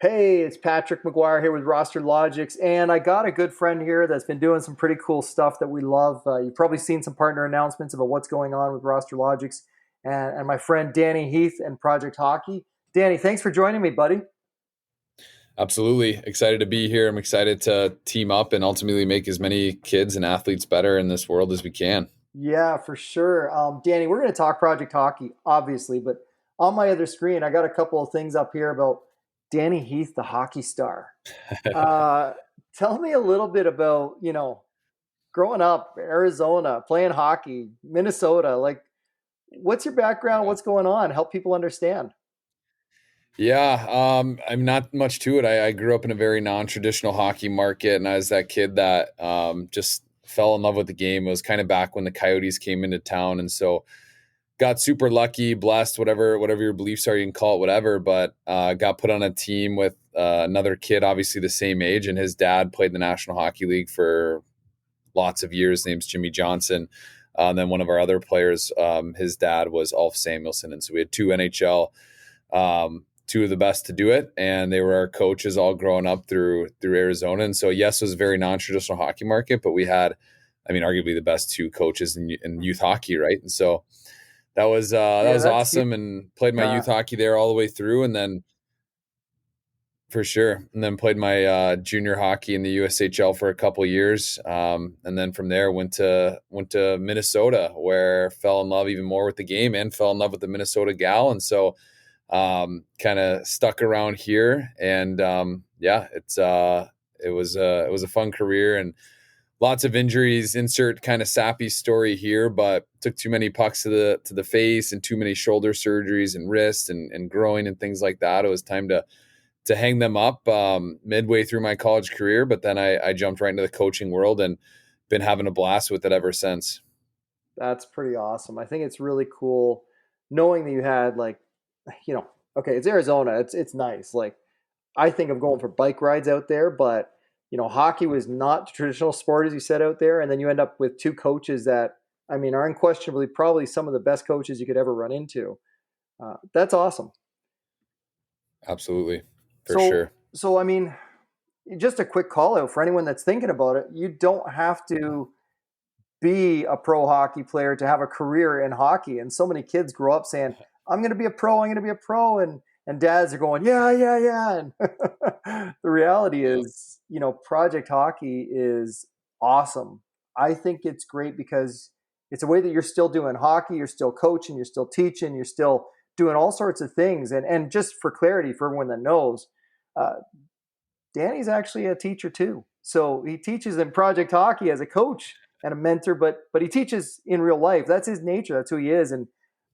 Hey, it's Patrick McGuire here with RosterLogix, and I got a good friend here that's been doing some pretty cool stuff that we love. You've probably seen some partner announcements about what's going on with RosterLogix, and my friend Danny Heath and Project Hockey. Danny, thanks for joining me, buddy. Absolutely. Excited to be here. I'm excited to team up and ultimately make as many kids and athletes better in this world as we can. Yeah, for sure. Danny, we're going to talk Project Hockey, obviously, but on my other screen, I got a couple of things up here about Danny Heath, the hockey star. Uh, Tell me a little bit about, growing up, Arizona, playing hockey, Minnesota, like what's your background? What's going on? Help people understand. Yeah, I'm not much to it. I grew up in a very non-traditional hockey market, and I was that kid that just fell in love with the game. It was kind of back when the Coyotes came into town, and so got super lucky, blessed, whatever your beliefs are, you can call it whatever. But got put on a team with another kid, obviously the same age, and his dad played in the National Hockey League for lots of years. His name's Jimmy Johnson. And then one of our other players, his dad was Ulf Samuelsson, and so we had two NHL. Two of the best to do it, and they were our coaches all growing up through Arizona. And so, yes, it was a very non-traditional hockey market, but we had, I mean, arguably the best two coaches in youth hockey, right? And so that Yeah, was that's huge. awesome, and played my Uh, youth hockey there all the way through, and then for sure, and then played my junior hockey in the USHL for a couple of years, and then from there went to Minnesota, where fell in love even more with the game and fell in love with the Minnesota gal, and so kind of stuck around here, and yeah, it was a fun career and lots of injuries. Insert kind of sappy story here, but took too many pucks to the face and too many shoulder surgeries and wrist and groin and things like that. It was time to hang them up midway through my college career, but then I jumped right into the coaching world and been having a blast with it ever since. that's pretty awesome. I think it's really cool knowing that you had you know, okay, it's Arizona. It's nice. Like I think of going for bike rides out there, but hockey was not the traditional sport as you said out there, and then you end up with two coaches that I mean are unquestionably probably some of the best coaches you could ever run into. That's awesome. Absolutely, for So, sure. so I mean, just a quick call out for anyone that's thinking about it. You don't have to be a pro hockey player to have a career in hockey. And so many kids grow up saying, "I'm going to be a pro. I'm going to be a pro," and dads are going, "Yeah, yeah, yeah." And the reality Yeah. is, Project Hockey is awesome. I think it's great because it's a way that you're still doing hockey, you're still coaching, you're still teaching, you're still doing all sorts of things. And just for clarity, for everyone that knows, uh, Danny's actually a teacher too. So he teaches in Project Hockey as a coach and a mentor, but he teaches in real life. That's his nature. That's who he is. And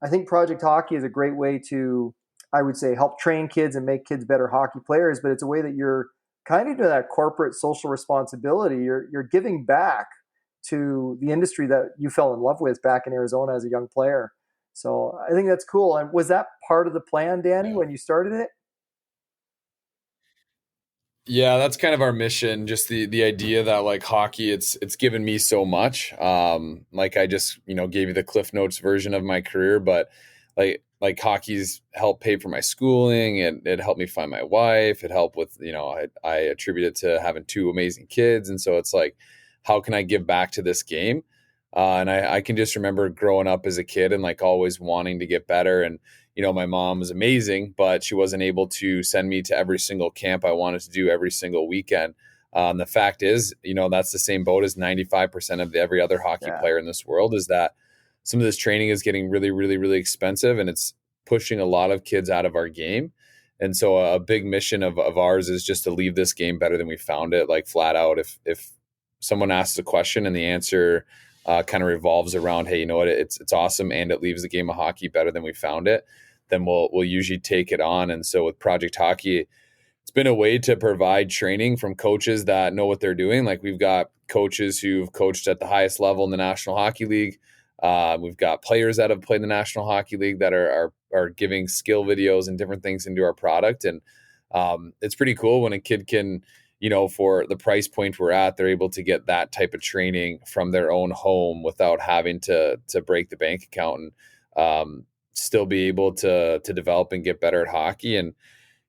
I think Project Hockey is a great way to, I would say, help train kids and make kids better hockey players. But it's a way that you're kind of doing that corporate social responsibility. You're giving back to the industry that you fell in love with back in Arizona as a young player. So I think that's cool. And was that part of the plan, Danny, Yeah. when you started it? Yeah, that's kind of our mission. Just the idea that like hockey, it's given me so much. Like I just gave you the Cliff Notes version of my career, but like hockey's helped pay for my schooling, and it helped me find my wife. It helped with I attribute it to having two amazing kids, and so it's like, how can I give back to this game? And I can just remember growing up as a kid and like always wanting to get better. And my mom was amazing, but she wasn't able to send me to every single camp I wanted to do every single weekend. The fact is, that's the same boat as 95% of every other hockey Yeah. player in this world, is that some of this training is getting really, really, really expensive, and it's pushing a lot of kids out of our game. And so a big mission of ours is just to leave this game better than we found it, like flat out. If someone asks a question and the answer kind of revolves around, hey, you know what, it's awesome, and it leaves the game of hockey better than we found it, then we'll usually take it on. And so with Project Hockey, it's been a way to provide training from coaches that know what they're doing. Like we've got coaches who've coached at the highest level in the National Hockey League. We've got players that have played in the National Hockey League that are giving skill videos and different things into our product. And it's pretty cool when a kid can, for the price point we're at, they're able to get that type of training from their own home without having to break the bank account, and still be able to develop and get better at hockey. And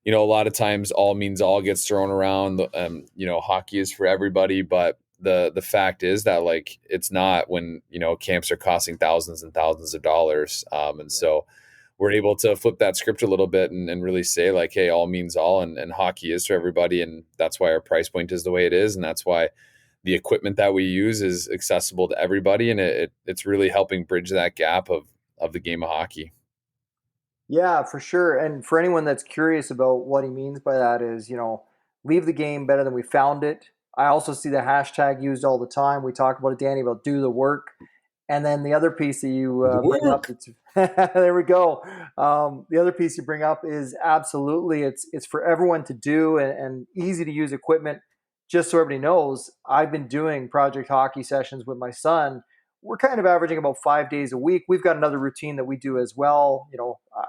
a lot of times all means all gets thrown around. Hockey is for everybody, but the fact is that like it's not when camps are costing thousands and thousands of dollars. And so we're able to flip that script a little bit and really say like, hey, all means all, and hockey is for everybody, and that's why our price point is the way it is, and that's why the equipment that we use is accessible to everybody, and it's really helping bridge that gap of the game of hockey. Yeah, for sure. And for anyone that's curious about what he means by that is, leave the game better than we found it. I also see the hashtag used all the time. We talk about it, Danny, about do the work. And then the other piece that you bring up, there we go. The other piece you bring up is absolutely it's for everyone to do and easy to use equipment. Just so everybody knows, I've been doing project hockey sessions with my son. We're kind of averaging about 5 days a week. We've got another routine that we do as well.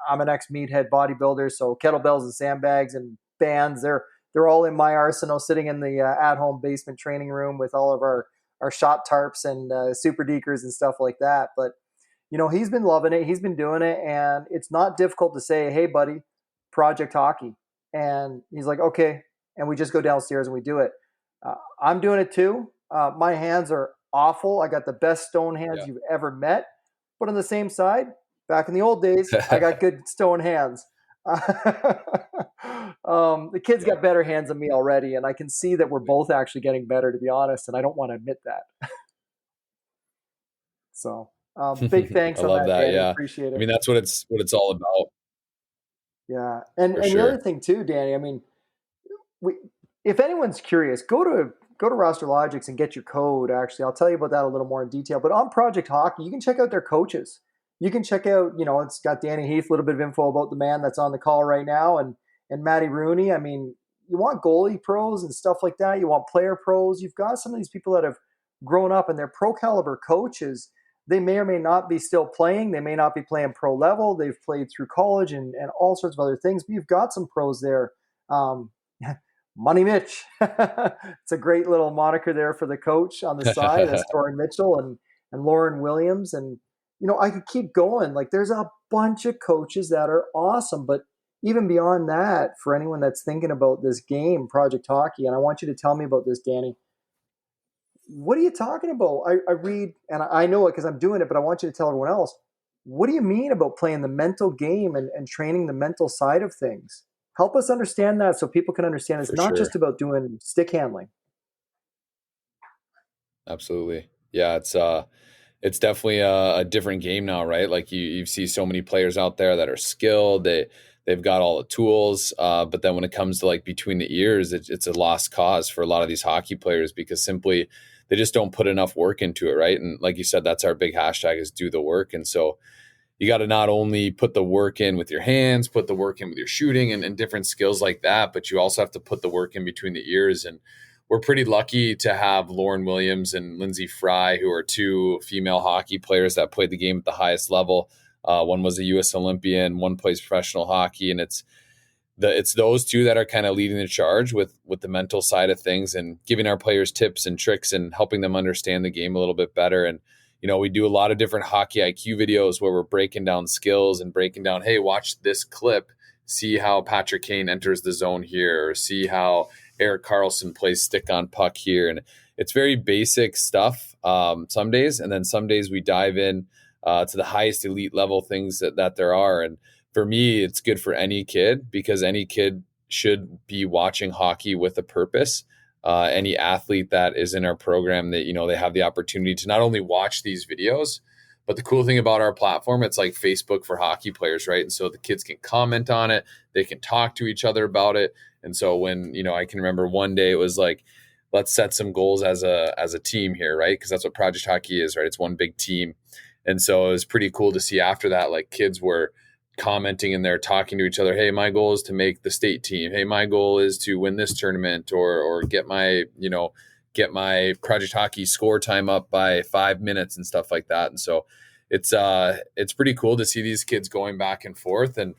I'm an ex-meathead bodybuilder, so kettlebells and sandbags and bands, they're all in my arsenal, sitting in the at-home basement training room with all of our shot tarps and super dekers and stuff like that. But he's been loving it. He's been doing it, and it's not difficult to say, "Hey, buddy, project hockey," and he's like, "Okay," and we just go downstairs and we do it. I'm doing it too. My hands are awful. I got the best stone hands you've ever met. But on the same side, back in the old days, I got good stone hands. The kids got better hands than me already, and I can see that we're both actually getting better, to be honest, and I don't want to admit that. So big thanks I on love that, that. Danny. Yeah. Appreciate I it. mean, that's what it's all about. Yeah. And For the other sure. thing too, Danny, I mean, we, if anyone's curious, go to RosterLogix and get your code. Actually, I'll tell you about that a little more in detail. But on Project Hockey, you can check out their coaches. You can check out, it's got Danny Heath, a little bit of info about the man that's on the call right now, and Matty Rooney. I mean, you want goalie pros and stuff like that. You want player pros. You've got some of these people that have grown up and they're pro caliber coaches. They may or may not be still playing. They may not be playing pro level. They've played through college and all sorts of other things. But you've got some pros there. Um, Money Mitch. It's a great little moniker there for the coach on the side. That's Torrin Mitchell and Lauren Williams. And, I could keep going. Like there's a bunch of coaches that are awesome. But even beyond that, for anyone that's thinking about this game, Project Hockey, and I want you to tell me about this, Danny. What are you talking about? I read, and I know it because I'm doing it, but I want you to tell everyone else. What do you mean about playing the mental game and training the mental side of things? Help us understand that so people can understand it's For not just sure. about doing stick handling. Absolutely. Yeah. It's definitely a different game now, right? Like you see so many players out there that are skilled. They've got all the tools, but then when it comes to like between the ears, it's a lost cause for a lot of these hockey players because simply they just don't put enough work into it, right? And like you said, that's our big hashtag is do the work. And so you got to not only put the work in with your hands, put the work in with your shooting and different skills like that, but you also have to put the work in between the ears. And we're pretty lucky to have Lauren Williams and Lindsay Fry, who are two female hockey players that played the game at the highest level. One was a U.S. Olympian, one plays professional hockey, and it's those two that are kind of leading the charge with the mental side of things and giving our players tips and tricks and helping them understand the game a little bit better. And we do a lot of different hockey IQ videos where we're breaking down skills and breaking down, hey, watch this clip, see how Patrick Kane enters the zone here, or see how Erik Karlsson plays stick on puck here. And it's very basic stuff some days. And then some days we dive in to the highest elite level things that there are. And for me, it's good for any kid because any kid should be watching hockey with a purpose. Any athlete that is in our program that, they have the opportunity to not only watch these videos, but the cool thing about our platform, it's like Facebook for hockey players, right? And so the kids can comment on it. They can talk to each other about it. And so when, I can remember one day it was like, let's set some goals as a team here, right? Because that's what Project Hockey is, right? It's one big team. And so it was pretty cool to see after that, like kids were commenting and they're talking to each other. Hey, my goal is to make the state team. Hey, my goal is to win this tournament or get my Project Hockey score time up by 5 minutes and stuff like that. And so it's pretty cool to see these kids going back and forth, and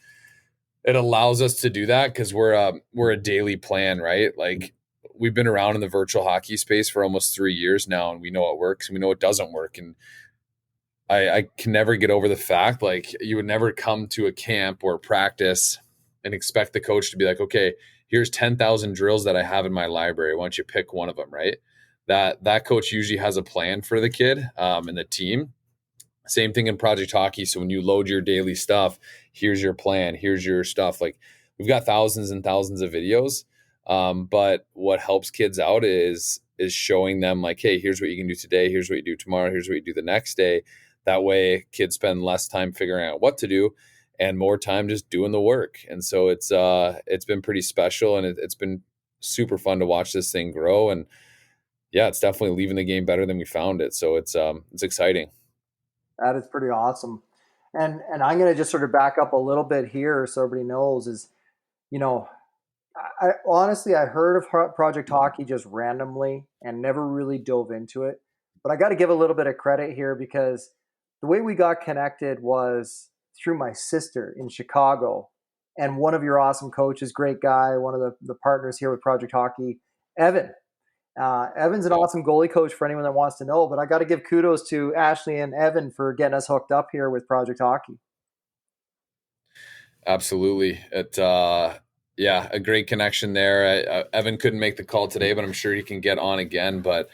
it allows us to do that because we're a daily plan, right? Like we've been around in the virtual hockey space for almost 3 years now, and we know what works and we know what doesn't work. And I can never get over the fact, like you would never come to a camp or practice and expect the coach to be like, okay, here's 10,000 drills that I have in my library. Why don't you pick one of them, right? That coach usually has a plan for the kid and the team. Same thing in Project Hockey. So when you load your daily stuff, here's your plan, here's your stuff. Like we've got thousands and thousands of videos. But what helps kids out is showing them like, hey, here's what you can do today, here's what you do tomorrow, here's what you do the next day. That way kids spend less time figuring out what to do and more time just doing the work. And so it's been pretty special, and it's been super fun to watch this thing grow. And yeah, it's definitely leaving the game better than we found it. So it's exciting. That is pretty awesome. And I'm going to just sort of back up a little bit here so everybody knows is, you know, I honestly, I heard of Project Hockey just randomly and never really dove into it. But I got to give a little bit of credit here because the way we got connected was through my sister in Chicago. And one of your awesome coaches, great guy, one of the partners here with Project Hockey, Evan. Evan's an awesome goalie coach for anyone that wants to know, but I got to give kudos to Ashley and Evan for getting us hooked up here with Project Hockey. Absolutely. Yeah, a great connection there. Evan couldn't make the call today, but I'm sure he can get on again. But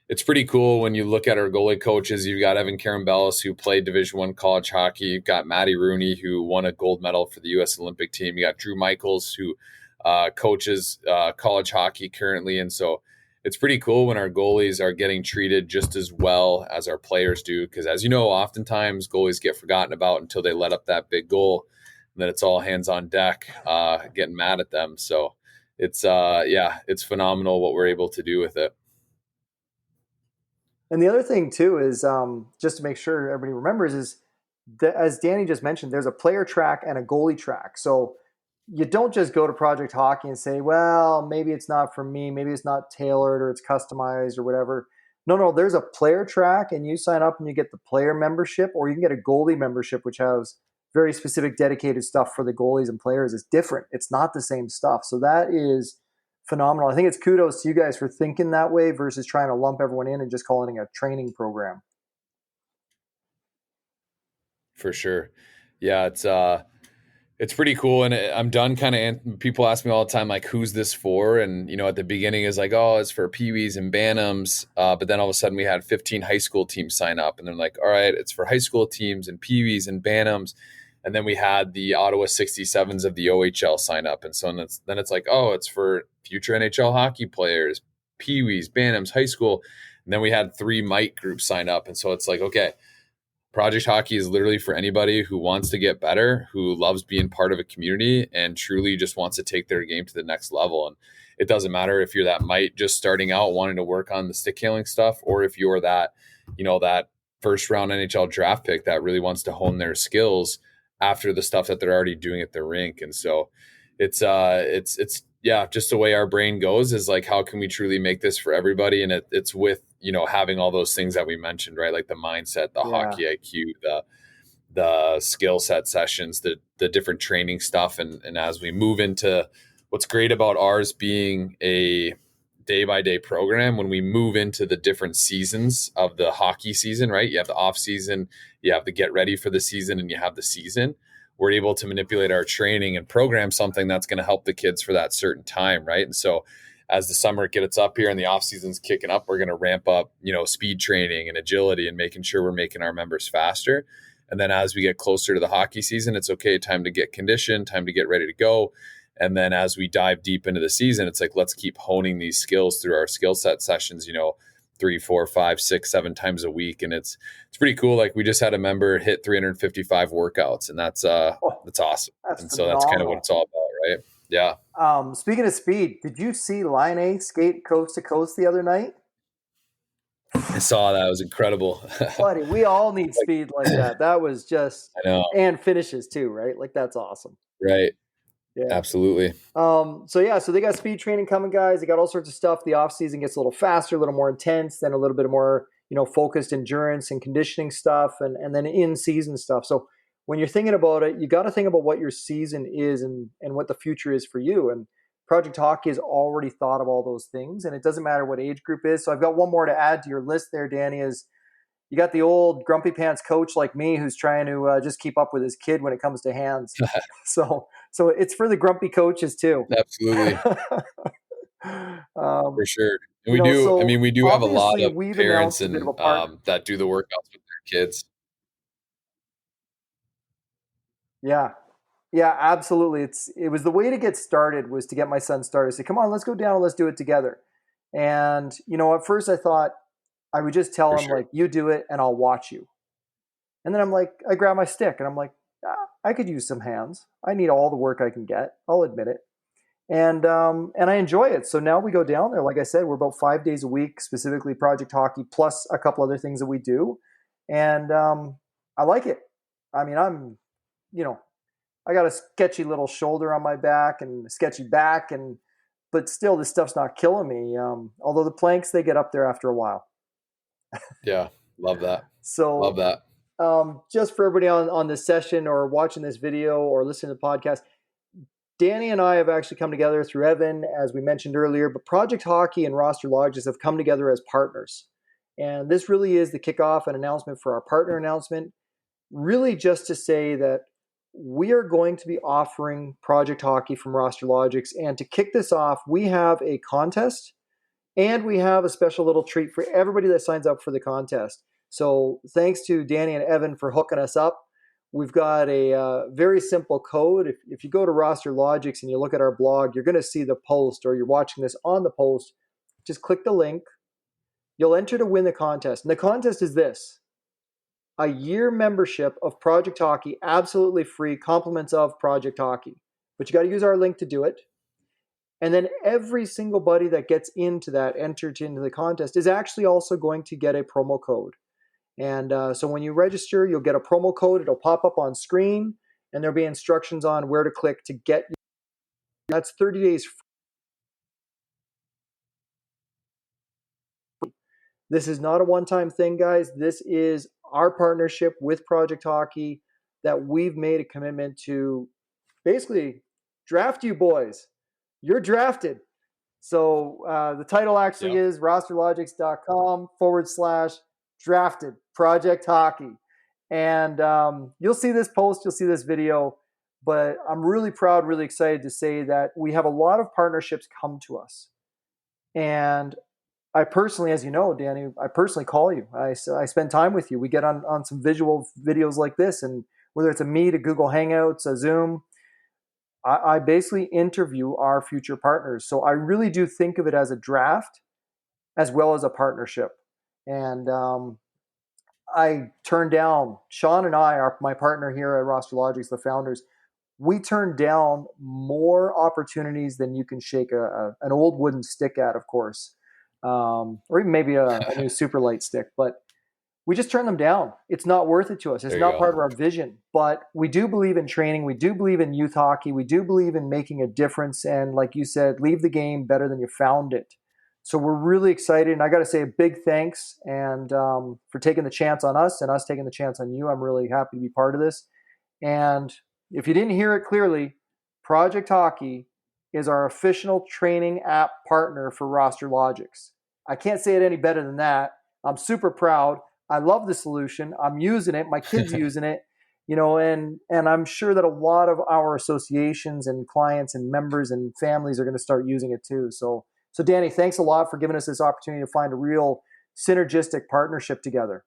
it's pretty cool when you look at our goalie coaches. You've got Evan Karambellis, who played Division I college hockey. You've got Maddie Rooney, who won a gold medal for the U.S. Olympic team. You got Drew Michaels, who coaches college hockey currently. And so it's pretty cool when our goalies are getting treated just as well as our players do. Because as you know, oftentimes goalies get forgotten about until they let up that big goal. And then it's all hands on deck, getting mad at them. So it's phenomenal what we're able to do with it. And the other thing too is just to make sure everybody remembers is that, as Danny just mentioned, there's a player track and a goalie track. So you don't just go to Project Hockey and say, well, maybe it's not for me, maybe it's not tailored or it's customized or whatever. No, there's a player track and you sign up and you get the player membership, or you can get a goalie membership, which has very specific dedicated stuff for the goalies and players. It's different. It's not the same stuff. So that is phenomenal. I think it's kudos to you guys for thinking that way versus trying to lump everyone in and just calling it a training program. For sure. Yeah, it's pretty cool. And I'm done kind of, people ask me all the time, like, who's this for? And, you know, at the beginning is like, oh, it's for peewees and bantams. But then all of a sudden we had 15 high school teams sign up, and they're like, all right, it's for high school teams and peewees and bantams. And then we had the Ottawa 67s of the OHL sign up. And so then it's like, oh, it's for future NHL hockey players, peewees, bantams, high school. And then we had 3 Mite groups sign up. And so it's like, okay, Project Hockey is literally for anybody who wants to get better, who loves being part of a community and truly just wants to take their game to the next level. And it doesn't matter if you're that Mite just starting out wanting to work on the stick handling stuff, or if you're that, you know, that first round NHL draft pick that really wants to hone their skills after the stuff that they're already doing at the rink. And so it's just the way our brain goes is like, how can we truly make this for everybody? And it's with, you know, having all those things that we mentioned, right? Like the mindset, the hockey IQ, the skill set sessions, the different training stuff. And as we move into what's great about ours being a day-by-day program, when we move into the different seasons of the hockey season, right? You have the off season, you have the get ready for the season, and you have the season. We're able to manipulate our training and program something that's going to help the kids for that certain time, right? And so as the summer gets up here and the off season's kicking up, we're going to ramp up, you know, speed training and agility and making sure we're making our members faster. And then as we get closer to the hockey season, it's okay, time to get conditioned, time to get ready to go. And then as we dive deep into the season, it's like, let's keep honing these skills through our skill set sessions, you know, 3, 4, 5, 6, 7 times a week. And it's pretty cool. Like we just had a member hit 355 workouts, and that's awesome. And so that's kind of what it's all about, right? Yeah. Speaking of speed, did you see Line A skate coast to coast the other night? I saw that. It was incredible. Buddy, we all need speed like that. That was just, I know. And finishes too, right? Like that's awesome. Right. Yeah. Absolutely. So they got speed training coming, guys. They got all sorts of stuff. The off season gets a little faster, a little more intense, then a little bit more, you know, focused endurance and conditioning stuff, and then in season stuff. So when you're thinking about it, you got to think about what your season is and what the future is for you. And Project Hockey has already thought of all those things, and it doesn't matter what age group is. So I've got one more to add to your list there, Danny, is you got the old grumpy pants coach like me who's trying to just keep up with his kid when it comes to hands. So So it's for the grumpy coaches too. Absolutely. um, For sure. And you know, I mean, so we do have a lot obviously of we've parents announced a bit of and a partner. that do the workouts with their kids. Yeah. Yeah, absolutely. It was the way to get started was to get my son started. Say, come on, let's go down, let's do it together. And you know, at first I thought I would just tell For him sure. like, you do it and I'll watch you. And then I'm like, I grab my stick and I'm like, I could use some hands. I need all the work I can get. I'll admit it. And I enjoy it. So now we go down there. Like I said, we're about 5 days a week, specifically Project Hockey, plus a couple other things that we do. And I like it. I mean, you know, I got a sketchy little shoulder on my back and a sketchy back, but still, this stuff's not killing me. Although the planks they get up there after a while. Yeah. Love that. Love So that. just for everybody on this session or watching this video or listening to the podcast, Danny and I have actually come together through Evan, as we mentioned earlier, but Project Hockey and RosterLogix have come together as partners. And this really is the kickoff and announcement for our partner announcement, really just to say that we are going to be offering Project Hockey from RosterLogix. And to kick this off, we have a contest and we have a special little treat for everybody that signs up for the contest. So thanks to Danny and Evan for hooking us up. We've got a very simple code. If you go to RosterLogix and you look at our blog, you're going to see the post, or you're watching this on the post. Just click the link. You'll enter to win the contest. And the contest is this: a year membership of Project Hockey, absolutely free, compliments of Project Hockey. But you got to use our link to do it. And then every single buddy that gets into that, entered into the contest, is actually also going to get a promo code. And so when you register, you'll get a promo code. It'll pop up on screen, and there'll be instructions on where to click to get. That's 30 days. This is not a one-time thing, guys. This is our partnership with Project Hockey that we've made a commitment to basically draft you boys. You're drafted. So the title actually is rosterlogix.com/drafted Project Hockey. And you'll see this post, you'll see this video, but I'm really proud, really excited to say that we have a lot of partnerships come to us. And I personally, as you know, Danny, I personally call you. I spend time with you. We get on some visual videos like this, and whether it's a Meet, a Google Hangouts, a Zoom, I basically interview our future partners. So I really do think of it as a draft as well as a partnership. And I turned down, Sean and I, my partner here at RosterLogix, the founders, we turned down more opportunities than you can shake an old wooden stick at, of course, or even maybe a new super light stick. But we just turn them down. It's not worth it to us. It's not part of our vision. But we do believe in training. We do believe in youth hockey. We do believe in making a difference. And like you said, leave the game better than you found it. So we're really excited. And I got to say a big thanks and for taking the chance on us and us taking the chance on you. I'm really happy to be part of this. And if you didn't hear it clearly, Project Hockey is our official training app partner for RosterLogix. I can't say it any better than that. I'm super proud. I love the solution. I'm using it. My kids using it, and I'm sure that a lot of our associations and clients and members and families are going to start using it too. So Danny, thanks a lot for giving us this opportunity to find a real synergistic partnership together.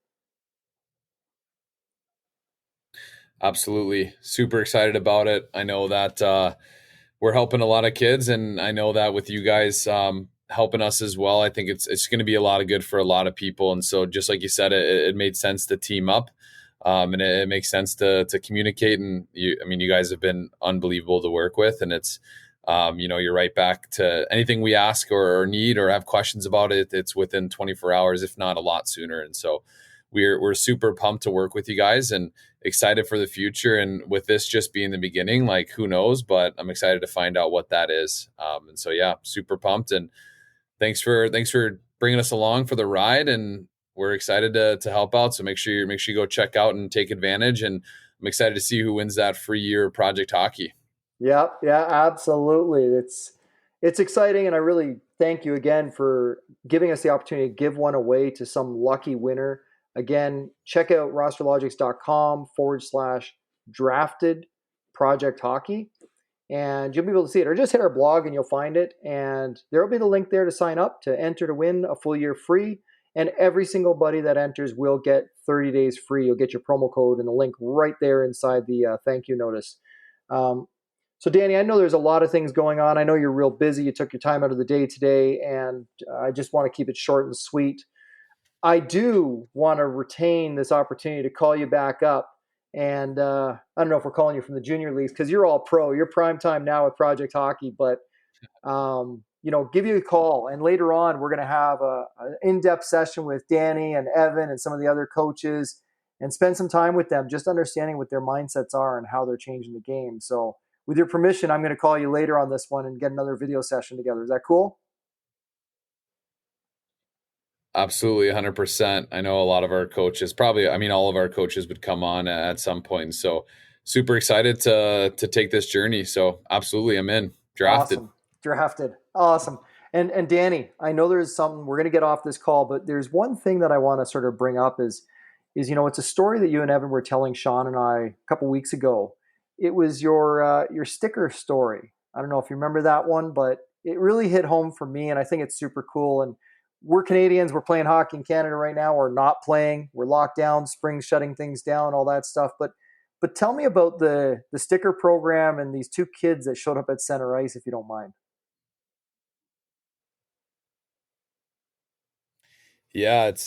Absolutely. Super excited about it. I know that we're helping a lot of kids, and I know that with you guys helping us as well, I think it's going to be a lot of good for a lot of people. And so just like you said, it made sense to team up, and it makes sense to communicate. And you guys have been unbelievable to work with, and it's you're right back to anything we ask or need or have questions about it. It's within 24 hours, if not a lot sooner. And so we're super pumped to work with you guys and excited for the future. And with this just being the beginning, like who knows, but I'm excited to find out what that is. And so, yeah, super pumped. And thanks for bringing us along for the ride. And we're excited to help out. So make sure you go check out and take advantage. And I'm excited to see who wins that free year of Project Hockey. Yeah, absolutely. It's exciting. And I really thank you again for giving us the opportunity to give one away to some lucky winner. Again, check out rosterlogix.com/drafted Project Hockey. and you'll be able to see it. Or just hit our blog and you'll find it. And there will be the link there to sign up to enter to win a full year free. And every single buddy that enters will get 30 days free. You'll get your promo code and the link right there inside the thank you notice. Um, so, Danny, I know there's a lot of things going on. I know you're real busy. You took your time out of the day today, and I just want to keep it short and sweet. I do want to retain this opportunity to call you back up. And I don't know if we're calling you from the junior leagues because you're all pro. You're prime time now with Project Hockey, but give you a call. And later on, we're going to have an in-depth session with Danny and Evan and some of the other coaches and spend some time with them, just understanding what their mindsets are and how they're changing the game. So with your permission, I'm going to call you later on this one and get another video session together. Is that cool? Absolutely, 100%. I know a lot of our coaches, probably, I mean, all of our coaches would come on at some point. So super excited to take this journey. So absolutely, I'm in. Drafted. Awesome. Drafted. Awesome. And Danny, I know there's something we're going to get off this call, but there's one thing that I want to sort of bring up is it's a story that you and Evan were telling Sean and I a couple weeks ago. It was your sticker story. I don't know if you remember that one, but it really hit home for me, and I think it's super cool. And we're Canadians. We're playing hockey in Canada right now. We're not playing. We're locked down. Spring's shutting things down. All that stuff. But tell me about the sticker program and these two kids that showed up at center ice, if you don't mind. Yeah, it's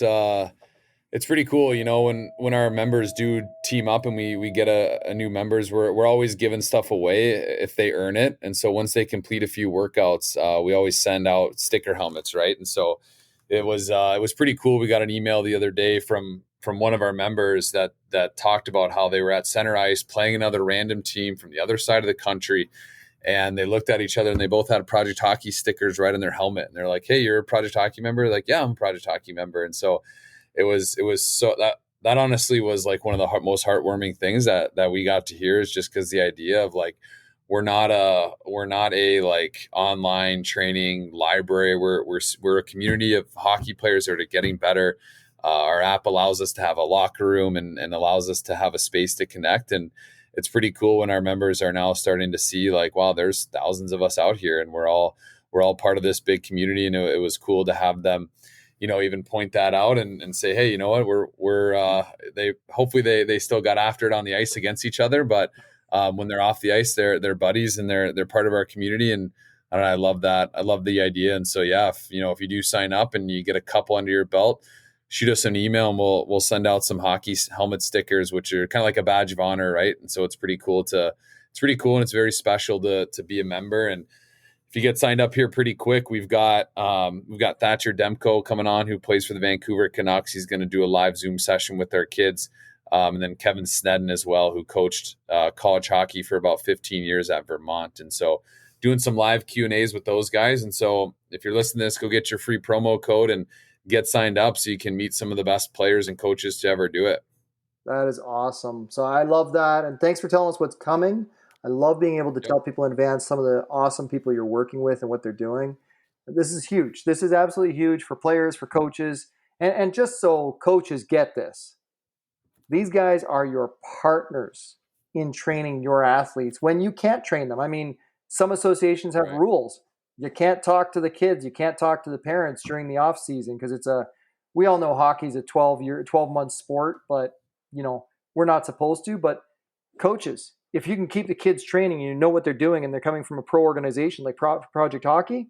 pretty cool, when our members do team up and we get a new members, we're always giving stuff away if they earn it. And so once they complete a few workouts, we always send out sticker helmets, right? And so it was pretty cool. We got an email the other day from one of our members that talked about how they were at center ice playing another random team from the other side of the country. And they looked at each other and they both had Project Hockey stickers right on their helmet. And they're like, "Hey, you're a Project Hockey member?" Like, "Yeah, I'm a Project Hockey member." And so it was so that honestly was like one of the most heartwarming things that we got to hear, is just because the idea of like, we're not a like online training library. We're a community of hockey players that are getting better. Our app allows us to have a locker room and allows us to have a space to connect. And it's pretty cool when our members are now starting to see like, wow, there's thousands of us out here and we're all part of this big community. And it was cool to have them, even point that out and say, "Hey, you know what, they hopefully they still got after it on the ice against each other, but when they're off the ice, they're buddies and they're part of our community." And I don't know, I love that. I love the idea. And so, yeah, if you do sign up and you get a couple under your belt, shoot us an email and we'll send out some hockey helmet stickers, which are kind of like a badge of honor, right? And so it's pretty cool and it's very special to be a member. And if you get signed up here pretty quick, we've got Thatcher Demko coming on, who plays for the Vancouver Canucks. He's going to do a live Zoom session with our kids. And then Kevin Snedden as well, who coached college hockey for about 15 years at Vermont. And so doing some live Q&As with those guys. And so if you're listening to this, go get your free promo code and get signed up so you can meet some of the best players and coaches to ever do it. That is awesome. So I love that. And thanks for telling us what's coming. I love being able to tell people in advance some of the awesome people you're working with and what they're doing. This is huge. This is absolutely huge for players, for coaches. And just so coaches get this, these guys are your partners in training your athletes when you can't train them. I mean, some associations have rules. You can't talk to the kids. You can't talk to the parents during the off season because we all know hockey's a 12-month sport, but we're not supposed to. But coaches, if you can keep the kids training and you know what they're doing and they're coming from a pro organization like Project Hockey,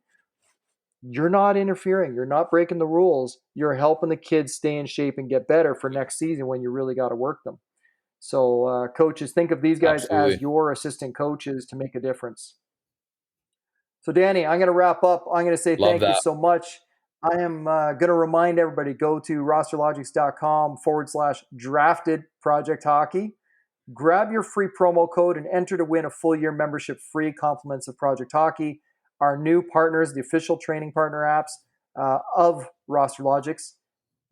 you're not interfering. You're not breaking the rules. You're helping the kids stay in shape and get better for next season when you really got to work them. So coaches, think of these guys Absolutely. as your assistant coaches to make a difference. So Danny, I'm going to wrap up. I'm going to say Love thank you that. so much. I am going to remind everybody, go to rosterlogix.com/drafted project hockey. Grab your free promo code and enter to win a full year membership free, compliments of Project Hockey. Our new partners, the official training partner apps of RosterLogix.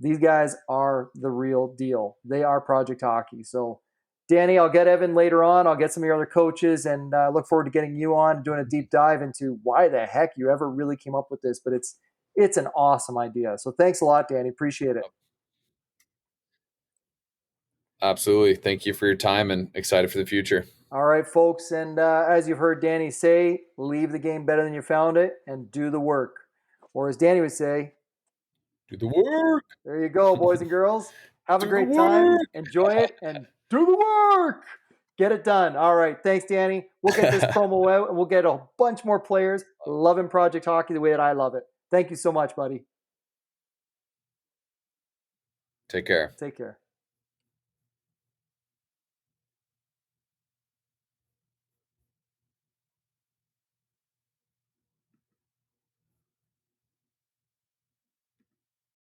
These guys are the real deal. They are Project Hockey. So, Danny, I'll get Evan later on. I'll get some of your other coaches and look forward to getting you on, doing a deep dive into why the heck you ever really came up with this. But it's an awesome idea. So thanks a lot, Danny. Appreciate it. Absolutely. Thank you for your time and excited for the future. All right, folks. And as you've heard Danny say, leave the game better than you found it and do the work. Or as Danny would say, Do the work. there you go, boys and girls. Have a Do the great time. work. Enjoy it and do the work. Get it done. All right. Thanks, Danny. We'll get this promo out and we'll get a bunch more players loving Project Hockey the way that I love it. Thank you so much, buddy. Take care. Take care.